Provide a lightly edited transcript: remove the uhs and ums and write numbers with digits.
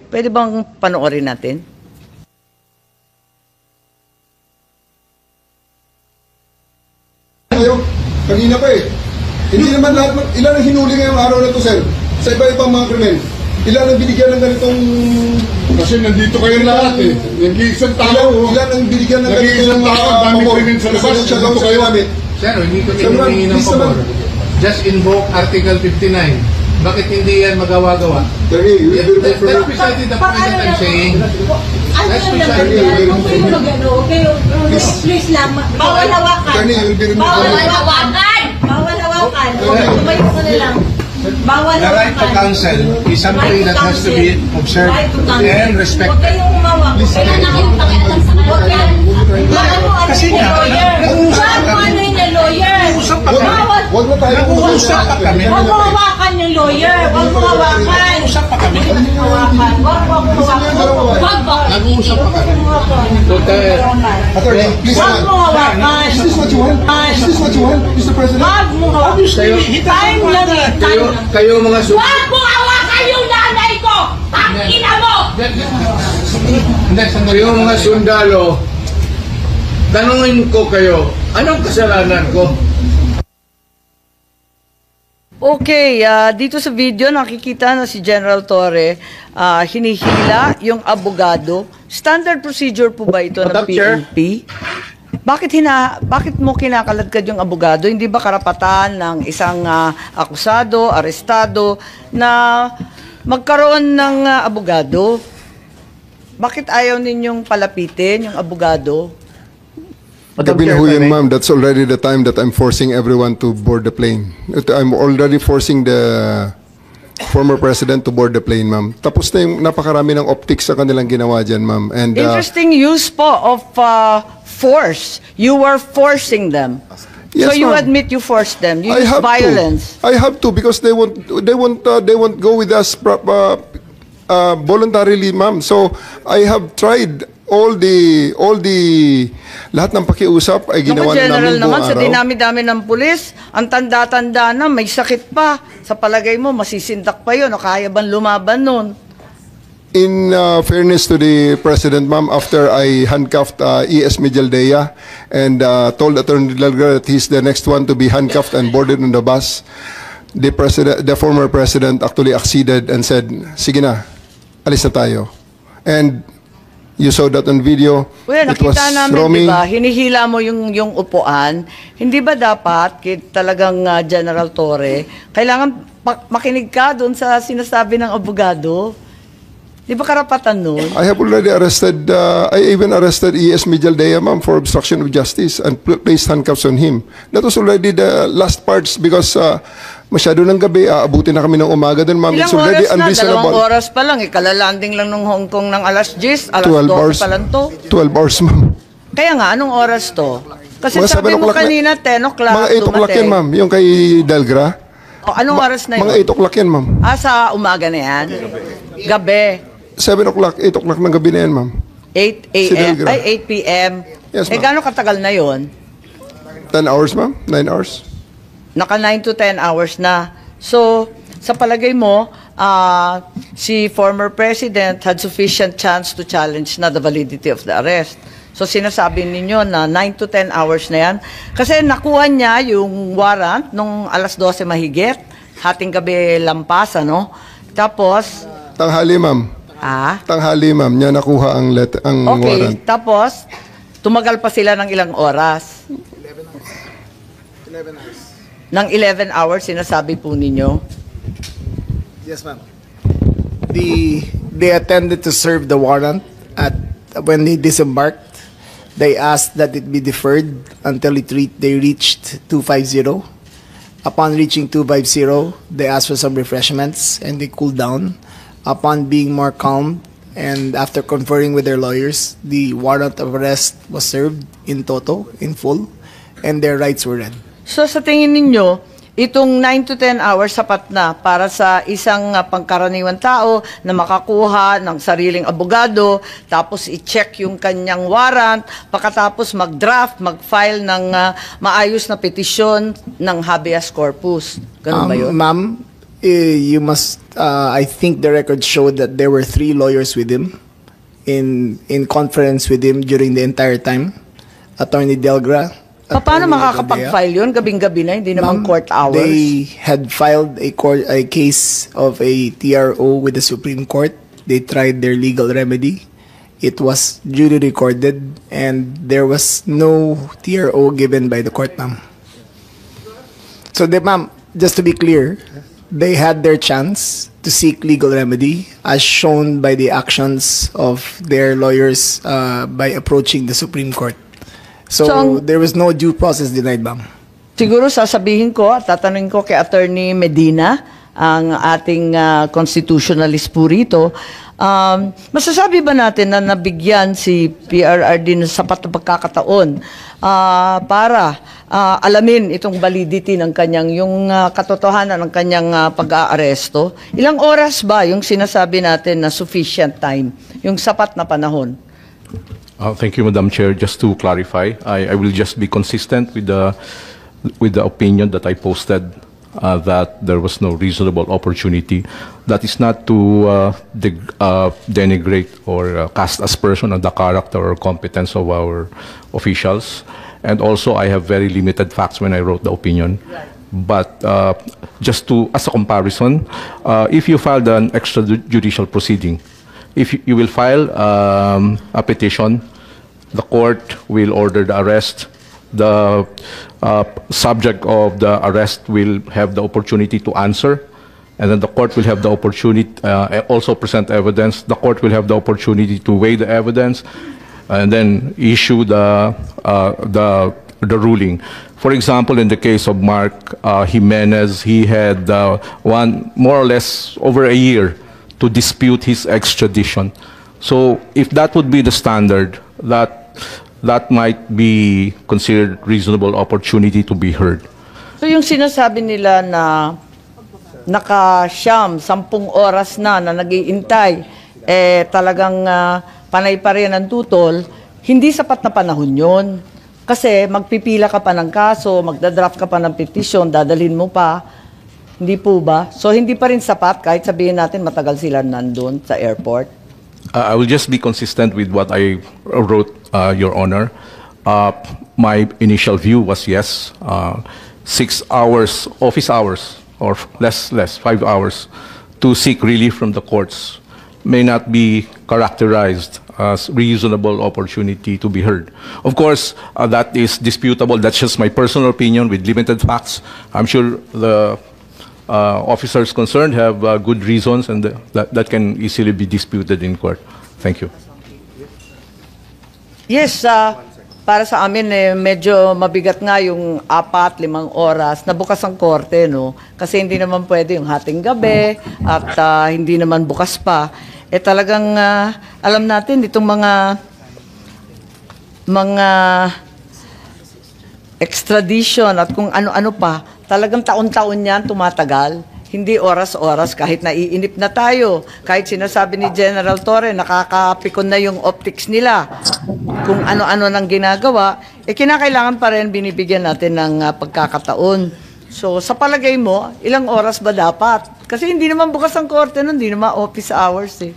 Pwede bang panoorin natin? Ngayon, kanina pa eh. Hindi naman lahat, ilan ang hinuli ngayong araw na to, sir? Sa iba-ibang mga krimen. Ilan ang binigyan ng ganitong... Kasi nandito kayo lahat eh. Nag-iisang tao. Ilan ang binigyan ng Nag-iisang ganitong... tao, dami krimen sa labas. Nandito kayo namin. Sir, hindi kami humingi ng pabor. Just invoke Article 59. Bakit hindi yan magawa-gawa? Attorney, you will be That's precisely the point that I'm saying. That's precisely the point. Please lang, bawal hawakan. Attorney, you will be removed. Bawal hawakan. Bawal hawakan. Tumayo ka na lang. Bawal The right to hawakan. counsel is something that has to be observed and Huwag respected. kayong umawak. Kaya na kayong pakialam sa kanila. Huwag yan. Kasi nga, Huwag mo ano yung lawyer. Nag-uusap pa kami. Bawal. Huwag na tayo Nag-uusap pa kami. Huwag mo hawakan yung lawyer. Huwag mo hawakan. Nag-uusap pa kami. Hawakan. Huwag mo hawakan. Huwag ba? Nag-uusap pa kami. Attorney, please. Huwag mo hawakan. Is this what you want? Is this what you want, Mr. President? Huwag mo hawakan. Time lang eh. Time lang. Kayo mga Huwag mo hawakan yung nanay ko! Tangina mo! Kayo mga sundalo, tanungin ko kayo, anong kasalanan ko? Okay, dito sa video nakikita na si General Torre hinihila yung abogado. Standard procedure po ba ito ng Madam Chair? PNP? Bakit mo kinakaladkad yung abogado? Hindi ba karapatan ng isang akusado, arestado na magkaroon ng abogado? Bakit ayaw ninyong palapitin yung abogado? Gabi na ho yun, ma'am. That's already the time that I'm forcing everyone to board the plane. I'm already forcing the former president to board the plane, ma'am. Tapos na yung napakarami ng optics sa kanilang ginawa dyan, ma'am. And, Interesting use po of force. You were forcing them. So Yes, you ma'am. admit you forced them. You I used have violence. to. I have to because they won't go with us voluntarily, ma'am. So I have tried all the lahat ng pakiusap ay ginawa Naku, na General namin naman, buong sa araw. dinami-dami ng pulis, ang tanda-tanda na, may sakit pa. Sa palagay mo, masisindak pa yun, o kaya bang lumaban nun? In fairness to the President, ma'am, after I handcuffed E.S. Mijaldea and told Attorney Delgado that he's the next one to be handcuffed and boarded on the bus, the former President actually acceded and said, sige na, alis na tayo. And you saw that on video. Well, It was nakita namin, roaming. di ba, hinihila mo yung upuan. Hindi ba dapat, talagang General Torre, kailangan makinig ka doon sa sinasabi ng abogado? Di ba karapatan nun? I have already arrested, I even arrested E.S. Mijaldea, ma'am, for obstruction of justice and placed handcuffs on him. That was already the last parts because masyado ng gabi, aabutin na kami ng umaga din, ma'am. Ilang It's already oras na? unreasonable. 2 oras pa lang. Ikalalanding lang ng Hong Kong ng alas 10, alas 12 12 hours. pa lang to. 12 hours, ma'am. Kaya nga, anong oras to? Kasi Mga sabi 7 mo o'clock na- kanina, 10 o'clock Mga 8 o'clock yan, ma'am. Yung kay Delgra. O, anong oras na yun? Mga 8 o'clock yan, ma'am. Sa umaga na yan? Gabi. 7 o'clock, 8 o'clock ng gabi na yan, ma'am. 8 Si a.m. Delgra. Ay, 8 p.m. Yes, ma'am. Gano'ng katagal na yon? 10 hours, ma'am. 9 hours. Naka 9 to 10 hours na. So, sa palagay mo, si former president had sufficient chance to challenge na the validity of the arrest. So, sinasabi ninyo na 9 to 10 hours na yan. Kasi nakuha niya yung warrant nung alas 12 mahigit. Hating gabi lampas, ano? Tapos, Tanghali, ma'am. Tanghali, ma'am. Niya nakuha ang okay, warrant. tapos, tumagal pa sila ng ilang oras? 11 hours. Ng 11 hours, sinasabi po ninyo? Yes, ma'am. They attended to serve the warrant when they disembarked. They asked that it be deferred until they reached 250. Upon reaching 250, they asked for some refreshments and they cooled down. Upon being more calm and after conferring with their lawyers, the warrant of arrest was served in toto, in full, and their rights were read. So sa tingin ninyo, itong 9 to 10 hours sapat na para sa isang pangkaraniwan tao na makakuha ng sariling abogado, tapos i-check yung kanyang warrant, pagkatapos mag-draft, mag-file ng maayos na petisyon ng habeas corpus. Ganun ba yun? Ma'am, you must, I think the record showed that there were 3 lawyers with him in conference with him during the entire time. Attorney Delgra. Paano Attorney makakapag-file yun? Gabing-gabi na, hindi naman Ma'am, court hours. They had filed a case of a TRO with the Supreme Court. They tried their legal remedy. It was duly recorded, and there was no TRO given by the court, ma'am. So, ma'am, just to be clear, they had their chance to seek legal remedy, as shown by the actions of their lawyers by approaching the Supreme Court. So there was no due process denied, ma'am. Siguro sasabihin ko at tatanungin ko kay Attorney Medina, ang ating constitutionalist po rito, masasabi ba natin na nabigyan si PRRD ng sapat na pagkakataon para alamin itong validity ng kanyang, yung katotohanan ng kanyang pag-aaresto? Ilang oras ba yung sinasabi natin na sufficient time, yung sapat na panahon? Thank you, Madam Chair. Just to clarify, I will just be consistent with the opinion that I posted, that there was no reasonable opportunity. That is not to denigrate or cast aspersion on the character or competence of our officials. And also, I have very limited facts when I wrote the opinion. But just as a comparison, if you filed an extrajudicial proceeding, if you will file a petition, the court will order the arrest. The subject of the arrest will have the opportunity to answer, and then the court will have the opportunity also present evidence. The court will have the opportunity to weigh the evidence, and then issue the ruling. For example, in the case of Mark Jimenez, he had more or less over a year to dispute his extradition. So if that would be the standard, that might be considered reasonable opportunity to be heard. So yung sinasabi nila na naka-10 oras na nag-iintay, talagang panay pa rin ang tutol, hindi sapat na panahon yun. Kasi magpipila ka pa ng kaso, magdadraft ka pa ng petition, dadalhin mo pa. Hindi po ba? So hindi pa rin sapat kahit sabihin natin matagal sila nandun sa airport? I will just be consistent with what I wrote, Your Honor. My initial view was yes, 6 hours, office hours, or less, 5 hours, to seek relief from the courts may not be characterized as reasonable opportunity to be heard. Of course, that is disputable. That's just my personal opinion with limited facts. I'm sure the officers concerned have good reasons, and that can easily be disputed in court. Thank you. Yes, para sa amin medyo mabigat nga yung 4-5 oras na bukas ang korte, no? Kasi hindi naman pwede yung hating gabi at hindi naman bukas pa. Talagang alam natin itong mga extradition at kung ano-ano pa, talagang taon-taon yan tumatagal. Hindi oras-oras, kahit naiinip na tayo. Kahit sinasabi ni General Torre, nakakapikon na yung optics nila. Kung ano-ano nang ginagawa, kinakailangan pa rin binibigyan natin ng pagkakataon. So, sa palagay mo, ilang oras ba dapat? Kasi hindi naman bukas ang korte nun, hindi naman office hours eh.